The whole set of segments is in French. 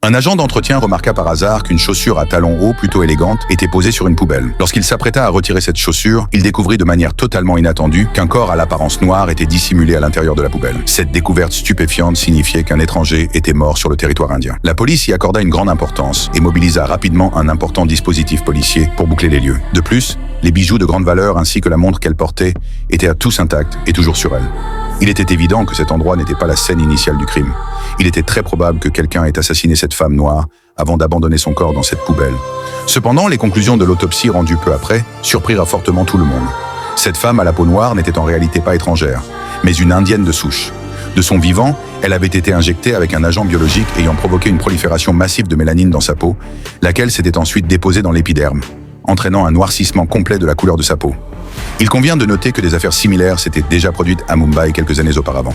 Un agent d'entretien remarqua par hasard qu'une chaussure à talons hauts plutôt élégante était posée sur une poubelle. Lorsqu'il s'apprêta à retirer cette chaussure, il découvrit de manière totalement inattendue qu'un corps à l'apparence noire était dissimulé à l'intérieur de la poubelle. Cette découverte stupéfiante signifiait qu'un étranger était mort sur le territoire indien. La police y accorda une grande importance et mobilisa rapidement un important dispositif policier pour boucler les lieux. De plus, les bijoux de grande valeur ainsi que la montre qu'elle portait étaient tous intacts et toujours sur elle. Il était évident que cet endroit n'était pas la scène initiale du crime. Il était très probable que quelqu'un ait assassiné cette femme noire avant d'abandonner son corps dans cette poubelle. Cependant, les conclusions de l'autopsie rendues peu après surprirent fortement tout le monde. Cette femme à la peau noire n'était en réalité pas étrangère, mais une indienne de souche. De son vivant, elle avait été injectée avec un agent biologique ayant provoqué une prolifération massive de mélanine dans sa peau, laquelle s'était ensuite déposée dans l'épiderme, entraînant un noircissement complet de la couleur de sa peau. Il convient de noter que des affaires similaires s'étaient déjà produites à Mumbai quelques années auparavant.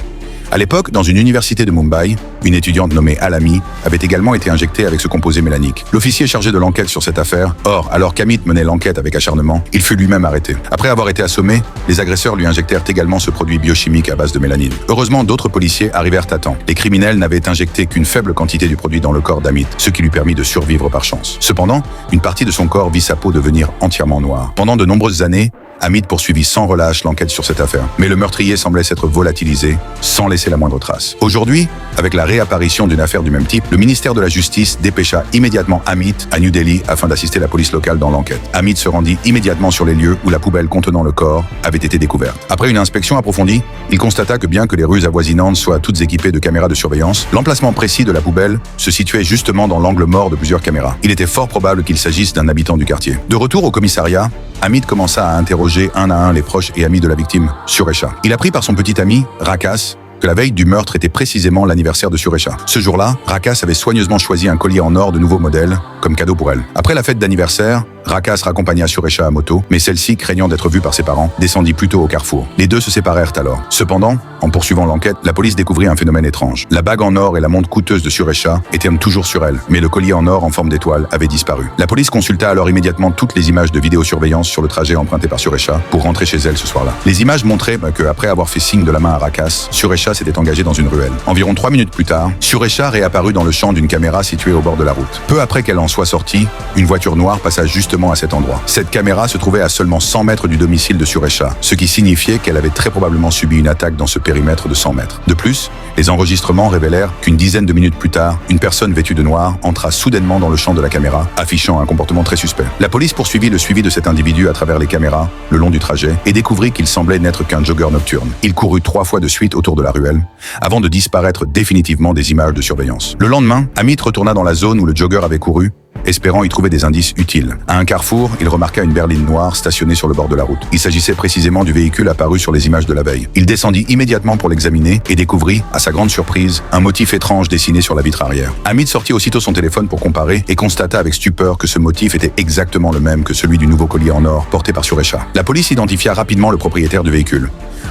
À l'époque, dans une université de Mumbai, une étudiante nommée Alami avait également été injectée avec ce composé mélanique. L'officier chargé de l'enquête sur cette affaire, alors qu'Amit menait l'enquête avec acharnement, il fut lui-même arrêté. Après avoir été assommé, les agresseurs lui injectèrent également ce produit biochimique à base de mélanine. Heureusement, d'autres policiers arrivèrent à temps. Les criminels n'avaient injecté qu'une faible quantité du produit dans le corps d'Amit, ce qui lui permit de survivre par chance. Cependant, une partie de son corps vit sa peau devenir entièrement noire. Pendant de nombreuses années, Amit poursuivit sans relâche l'enquête sur cette affaire. Mais le meurtrier semblait s'être volatilisé, sans laisser la moindre trace. Aujourd'hui, avec la réapparition d'une affaire du même type, le ministère de la Justice dépêcha immédiatement Amit à New Delhi afin d'assister la police locale dans l'enquête. Amit se rendit immédiatement sur les lieux où la poubelle contenant le corps avait été découverte. Après une inspection approfondie, il constata que bien que les rues avoisinantes soient toutes équipées de caméras de surveillance, l'emplacement précis de la poubelle se situait justement dans l'angle mort de plusieurs caméras. Il était fort probable qu'il s'agisse d'un habitant du quartier. De retour au commissariat, Amit commença à interroger un à un les proches et amis de la victime, Surecha. Il apprit par son petit ami, Rakas, que la veille du meurtre était précisément l'anniversaire de Surecha. Ce jour-là, Rakas avait soigneusement choisi un collier en or de nouveau modèle comme cadeau pour elle. Après la fête d'anniversaire, Rakas raccompagna Surecha à moto, mais celle-ci, craignant d'être vue par ses parents, descendit plutôt au carrefour. Les deux se séparèrent alors. Cependant, en poursuivant l'enquête, la police découvrit un phénomène étrange. La bague en or et la montre coûteuse de Surecha étaient toujours sur elle, mais le collier en or en forme d'étoile avait disparu. La police consulta alors immédiatement toutes les images de vidéosurveillance sur le trajet emprunté par Surecha pour rentrer chez elle ce soir-là. Les images montraient que, après avoir fait signe de la main à Rakas, Surecha s'était engagée dans une ruelle. Environ 3 minutes plus tard, Surecha réapparut dans le champ d'une caméra située au bord de la route. Peu après qu'elle en soit sortie, une voiture noire passa justement à cet endroit. Cette caméra se trouvait à seulement 100 mètres du domicile de Surecha, ce qui signifiait qu'elle avait très probablement subi une attaque dans ce périmètre de 100 mètres. De plus, les enregistrements révélèrent qu'une dizaine de minutes plus tard, une personne vêtue de noir entra soudainement dans le champ de la caméra, affichant un comportement très suspect. La police poursuivit le suivi de cet individu à travers les caméras, le long du trajet, et découvrit qu'il semblait n'être qu'un jogger nocturne. Il courut 3 fois de suite autour de la ruelle, avant de disparaître définitivement des images de surveillance. Le lendemain, Amit retourna dans la zone où le jogger avait couru, espérant y trouver des indices utiles. À un carrefour, il remarqua une berline noire stationnée sur le bord de la route. Il s'agissait précisément du véhicule apparu sur les images de la veille. Il descendit immédiatement pour l'examiner et découvrit, à sa grande surprise, un motif étrange dessiné sur la vitre arrière. Amit sortit aussitôt son téléphone pour comparer et constata avec stupeur que ce motif était exactement le même que celui du nouveau collier en or porté par Surecha. La police identifia rapidement le propriétaire du véhicule,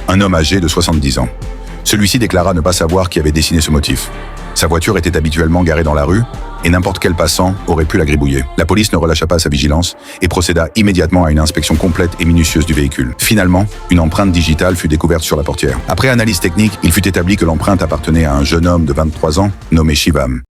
un homme âgé de 70 ans. Celui-ci déclara ne pas savoir qui avait dessiné ce motif. Sa voiture était habituellement garée dans la rue et n'importe quel passant aurait pu la gribouiller. La police ne relâcha pas sa vigilance et procéda immédiatement à une inspection complète et minutieuse du véhicule. Finalement, une empreinte digitale fut découverte sur la portière. Après analyse technique, il fut établi que l'empreinte appartenait à un jeune homme de 23 ans nommé Shivam.